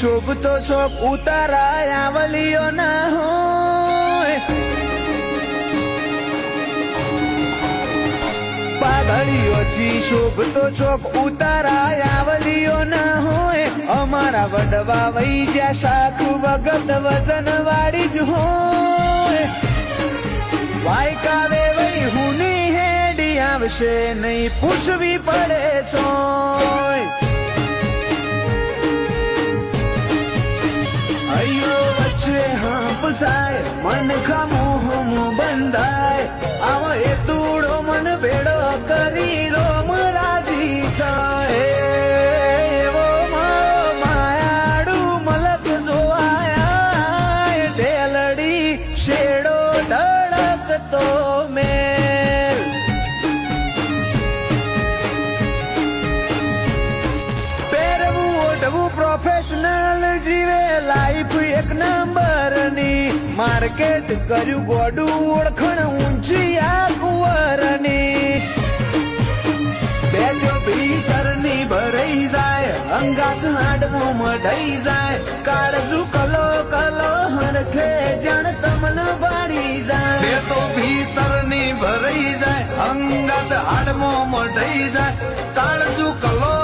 શોભતો ચોક ઉતારા આવલીઓ ના હોય પાઘડીઓથી શોભતો ચોક ઉતારા આવલીઓ ના હોય અમારા વડવા વઈ જ્યાં શાખ વગત વજન વાળી જ હોય વાયકાવે વઈ હુની હેડી આવશે નહીં પૂછવી પડે છોય અયો વચ્ચે હાંપસાય મન ખામોહમ બંધાય આવો એ તૂડો મન ભેડો કરી રોમ રાજી થાય એવો માયાડું મલક જોવાયા ઢેલડી શેડો ધડકતો મેલ પહેરવું ઓઢવું પ્રોફેશનલ જીવે લાઈફ એક નંબરની માર્કેટ કર્યું ગોડું ઓળખણ ઊંચી આ કુંવરની બેઠો ભીતરની ભરાઈ જાય અંગાત હાડવો મઢાઈ જાય કાળજુ કલો કલો હરખે જણ તમન બાળી જાય બે તો ભીતરની ભરાઈ જાય અંગાત હાડવો મઢાઈ જાય કાળજુ કલો